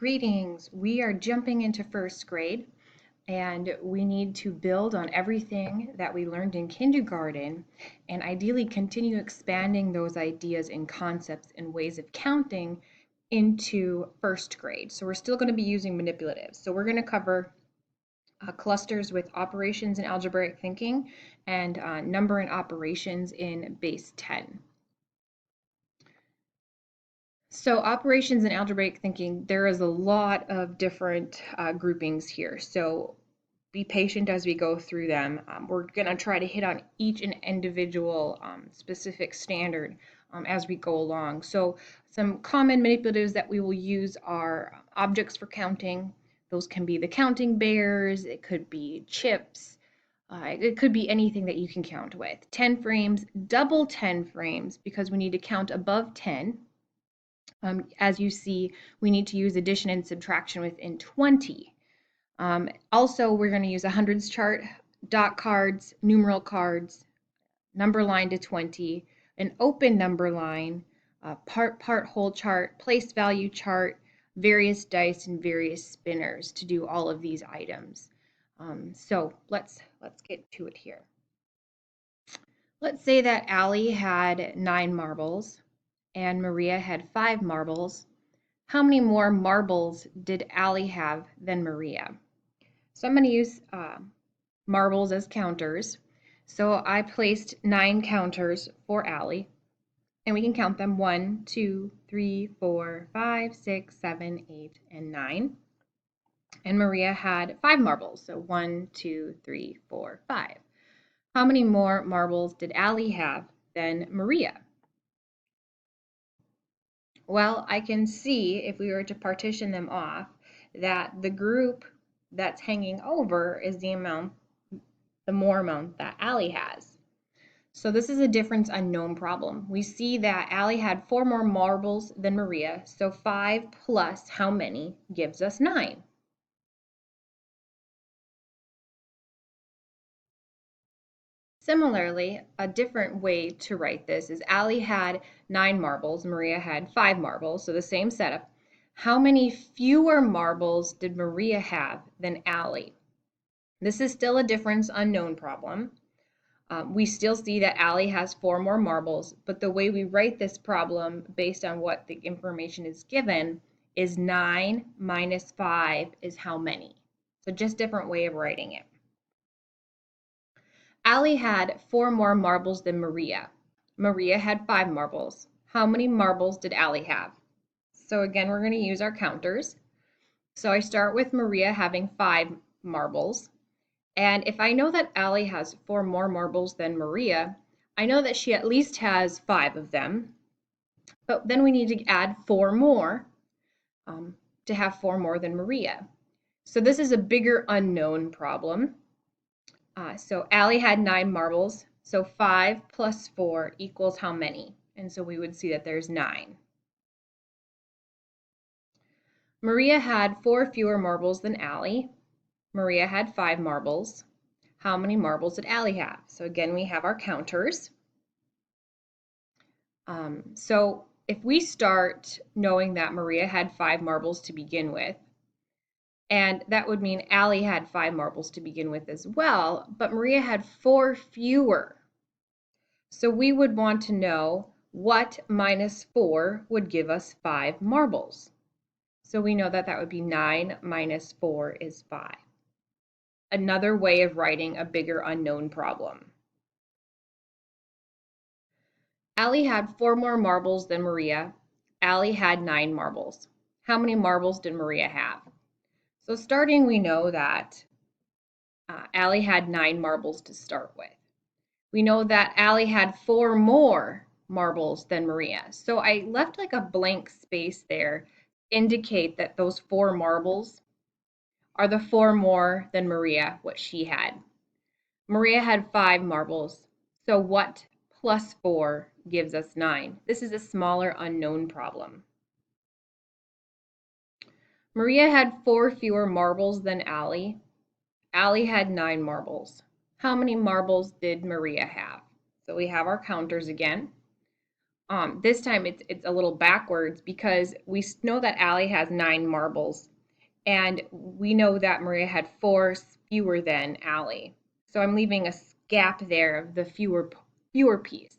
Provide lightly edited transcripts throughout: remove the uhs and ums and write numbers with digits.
Greetings. We are jumping into first grade and we need to build on everything that we learned in kindergarten and ideally continue expanding those ideas and concepts and ways of counting into first grade. So we're still going to be using manipulatives. So we're going to cover clusters with operations in algebraic thinking and number and operations in base 10. So operations in algebraic thinking, there is a lot of different groupings here. So be patient as we go through them. We're going to try to hit on each and individual specific standard as we go along. So some common manipulatives that we will use are objects for counting. Those can be the counting bears, it could be chips, it could be anything that you can count with. 10 frames, double 10 frames, because we need to count above 10. As you see, we need to use addition and subtraction within 20. Also, we're going to use a hundreds chart, dot cards, numeral cards, number line to 20, an open number line, part whole chart, place value chart, various dice, and various spinners to do all of these items. So let's get to it here. Let's say that Allie had 9 marbles and Maria had 5 marbles. How many more marbles did Allie have than Maria? So I'm going to use marbles as counters. So I placed 9 counters for Allie, and we can count them 1, 2, 3, 4, 5, 6, 7, 8, and 9. And Maria had 5 marbles, so 1, 2, 3, 4, 5. How many more marbles did Allie have than Maria? Well, I can see if we were to partition them off that the group that's hanging over is the more amount that Allie has. So this is a difference unknown problem. We see that Allie had 4 more marbles than Maria, so 5 plus how many gives us 9. Similarly, a different way to write this is Allie had 9 marbles, Maria had 5 marbles, so the same setup. How many fewer marbles did Maria have than Allie? This is still a difference unknown problem. We still see that Allie has 4 more marbles, but the way we write this problem based on what the information is given is 9 minus 5 is how many. So just different way of writing it. Allie had 4 more marbles than Maria. Maria had 5 marbles. How many marbles did Allie have? So again, we're going to use our counters. So I start with Maria having 5 marbles. And if I know that Allie has 4 more marbles than Maria, I know that she at least has 5 of them. But then we need to add 4 more to have 4 more than Maria. So this is a bigger unknown problem. So Allie had 9 marbles, so 5 plus 4 equals how many? And so we would see that there's 9. Maria had 4 fewer marbles than Allie. Maria had 5 marbles. How many marbles did Allie have? So again, we have our counters. So if we start knowing that Maria had 5 marbles to begin with, and that would mean Allie had 5 marbles to begin with as well, but Maria had 4 fewer. So we would want to know what minus 4 would give us 5 marbles. So we know that that would be 9 minus 4 is 5. Another way of writing a bigger unknown problem. Allie had 4 more marbles than Maria. Allie had 9 marbles. How many marbles did Maria have? So starting, we know that Allie had 9 marbles to start with. We know that Allie had 4 more marbles than Maria. So I left like a blank space there to indicate that those 4 marbles are the 4 more than Maria, what she had. Maria had 5 marbles. So what plus 4 gives us 9? This is a smaller unknown problem. Maria had 4 fewer marbles than Allie. Allie had 9 marbles. How many marbles did Maria have? So we have our counters again. This time it's a little backwards because we know that Allie has 9 marbles, and we know that Maria had 4 fewer than Allie. So I'm leaving a gap there of the fewer piece.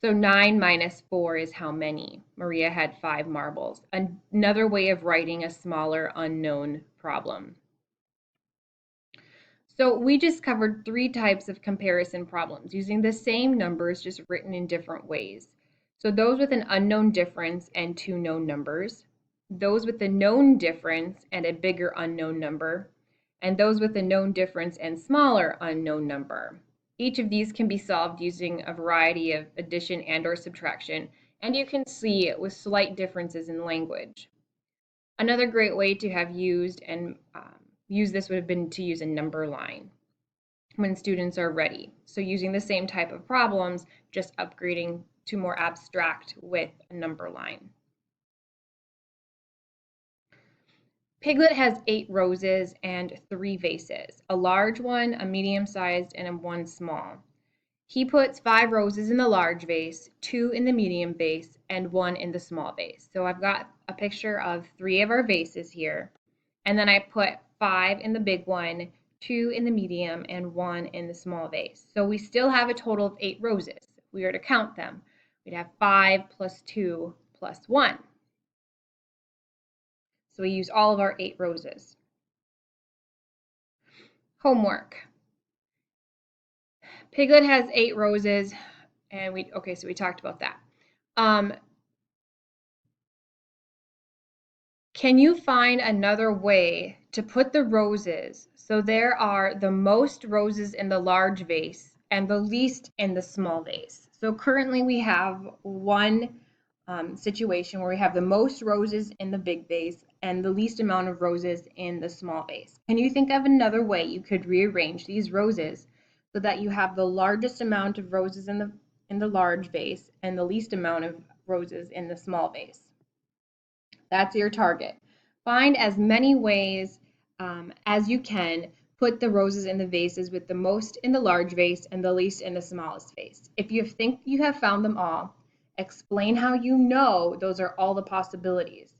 So 9 minus 4 is how many? Maria had 5 marbles. Another way of writing a smaller unknown problem. So we just covered 3 types of comparison problems using the same numbers just written in different ways. So those with an unknown difference and 2 known numbers, those with a known difference and a bigger unknown number, and those with a known difference and smaller unknown number. Each of these can be solved using a variety of addition and or subtraction, and you can see it with slight differences in language. Another great way to have used and use this would have been to use a number line when students are ready. So using the same type of problems, just upgrading to more abstract with a number line. Piglet has 8 roses and 3 vases, a large one, a medium-sized, and one small. He puts 5 roses in the large vase, 2 in the medium vase, and 1 in the small vase. So I've got a picture of 3 of our vases here, and then I put 5 in the big one, 2 in the medium, and 1 in the small vase. So we still have a total of 8 roses. If we were to count them, we'd have 5 plus 2 plus 1. So we use all of our 8 roses. Homework. Piglet has 8 roses, and so we talked about that. Can you find another way to put the roses so there are the most roses in the large vase and the least in the small vase? So currently we have one situation where we have the most roses in the big vase and the least amount of roses in the small vase. Can you think of another way you could rearrange these roses so that you have the largest amount of roses in the large vase and the least amount of roses in the small vase? That's your target. Find as many ways as you can. Put the roses in the vases with the most in the large vase and the least in the smallest vase. If you think you have found them all, explain how you know those are all the possibilities.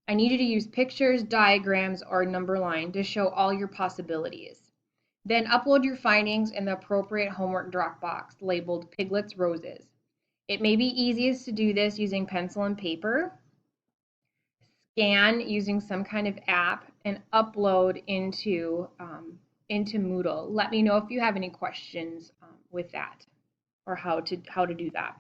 I need you to use pictures, diagrams, or a number line to show all your possibilities. Then upload your findings in the appropriate homework Dropbox labeled Piglet's Roses. It may be easiest to do this using pencil and paper. Scan using some kind of app and upload into Moodle. Let me know if you have any questions with that or how to do that.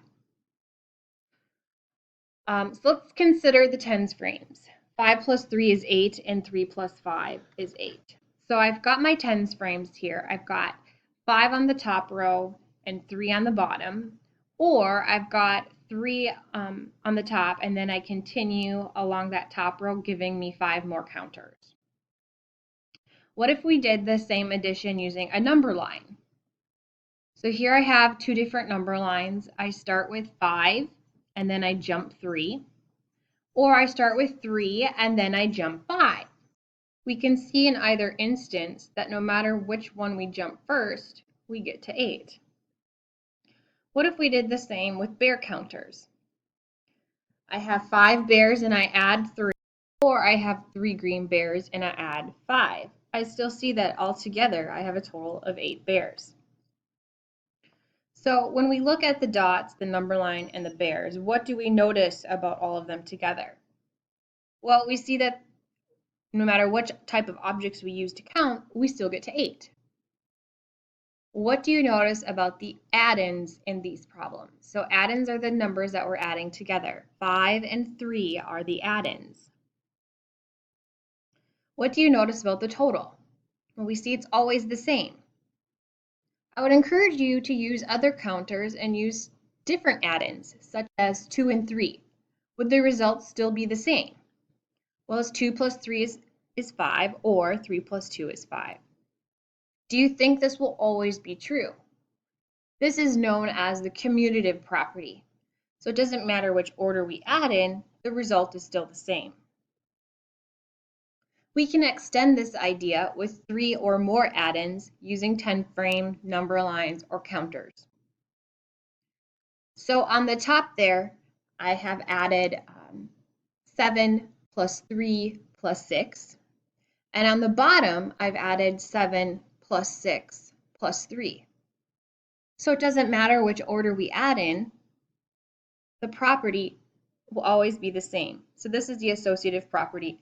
So let's consider the tens frames. 5 plus 3 is 8 and 3 plus 5 is 8. So I've got my tens frames here. I've got 5 on the top row and 3 on the bottom, or I've got 3 on the top, and then I continue along that top row, giving me 5 more counters. What if we did the same addition using a number line? So here I have 2 different number lines. I start with 5, and then I jump 3. Or I start with 3, and then I jump 5. We can see in either instance that no matter which one we jump first, we get to 8. What if we did the same with bear counters? I have 5 bears and I add 3, or I have 3 green bears and I add 5. I still see that altogether I have a total of 8 bears. So when we look at the dots, the number line, and the bears, what do we notice about all of them together? Well, we see that no matter what type of objects we use to count, we still get to 8. What do you notice about the add-ins in these problems? So add-ins are the numbers that we're adding together. 5 and 3 are the add-ins. What do you notice about the total? Well, we see it's always the same. I would encourage you to use other counters and use different add-ins, such as 2 and 3. Would the results still be the same? Well, as 2 plus 3 is 5, or 3 plus 2 is 5. Do you think this will always be true? This is known as the commutative property. So it doesn't matter which order we add in, the result is still the same. We can extend this idea with 3 or more add-ins using 10 frame, number lines, or counters. So on the top there, I have added 7 plus 3 plus 6. And on the bottom, I've added 7 plus 6 plus 3. So it doesn't matter which order we add in, the property will always be the same. So this is the associative property.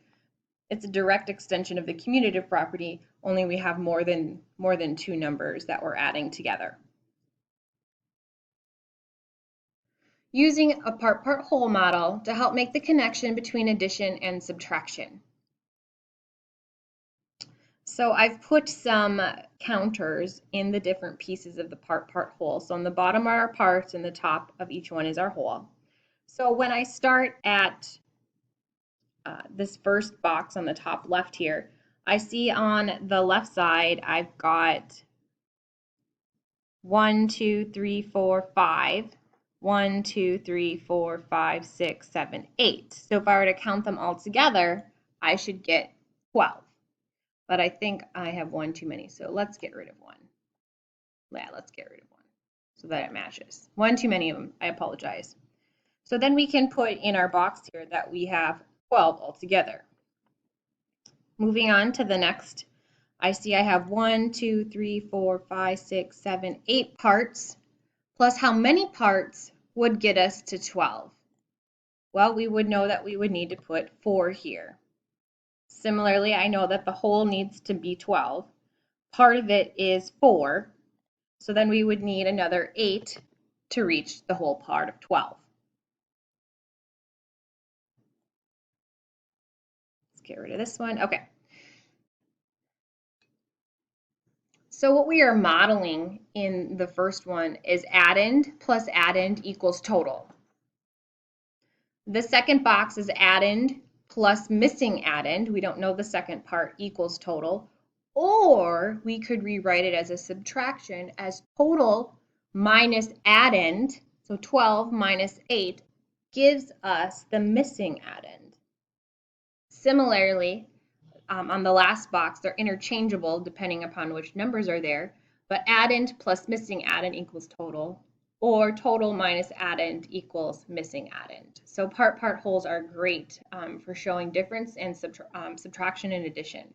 It's a direct extension of the commutative property, only we have more than two numbers that we're adding together. Using a part-whole model to help make the connection between addition and subtraction. So I've put some counters in the different pieces of the part-whole. So on the bottom are our parts and the top of each one is our whole. So when I start at this first box on the top left here, I see on the left side I've got 1, 2, 3, 4, 5. 1, 2, 3, 4, 5, 6, 7, 8. So if I were to count them all together, I should get 12. But I think I have one too many, so let's get rid of one. Yeah, let's get rid of one so that it matches. One too many of them, I apologize. So then we can put in our box here that we have 12 altogether. Moving on to the next, I see I have 1, 2, 3, 4, 5, 6, 7, 8 parts, plus how many parts would get us to 12? Well, we would know that we would need to put 4 here. Similarly, I know that the whole needs to be 12. Part of it is 4, so then we would need another 8 to reach the whole part of 12. Let's get rid of this one. Okay. So what we are modeling in the first one is addend plus addend equals total. The second box is addend plus missing addend. We don't know the second part equals total. Or we could rewrite it as a subtraction as total minus addend. So 12 minus 8 gives us the missing addend. Similarly, on the last box, they're interchangeable depending upon which numbers are there, but addend plus missing addend equals total, or total minus addend equals missing addend. So part-wholes are great for showing difference and subtraction and addition.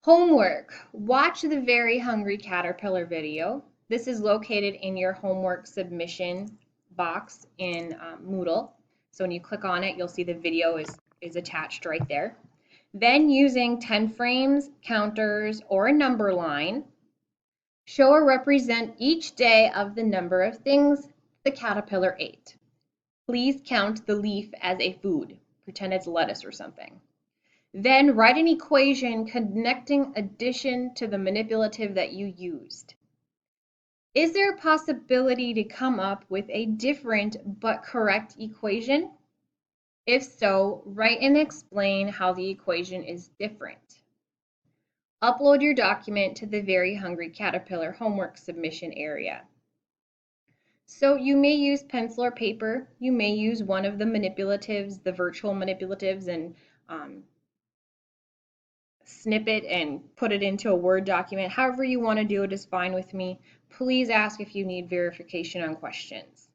Homework. Watch the Very Hungry Caterpillar video. This is located in your homework submission box in Moodle. So when you click on it, you'll see the video is attached right there. Then using 10 frames, counters, or a number line, show or represent each day of the number of things the caterpillar ate. Please count the leaf as a food. Pretend it's lettuce or something. Then write an equation connecting addition to the manipulative that you used. Is there a possibility to come up with a different but correct equation? If so, write and explain how the equation is different. Upload your document to the Very Hungry Caterpillar homework submission area. So you may use pencil or paper. You may use one of the manipulatives, the virtual manipulatives, and snip it and put it into a Word document. However you want to do it is fine with me. Please ask if you need verification on questions.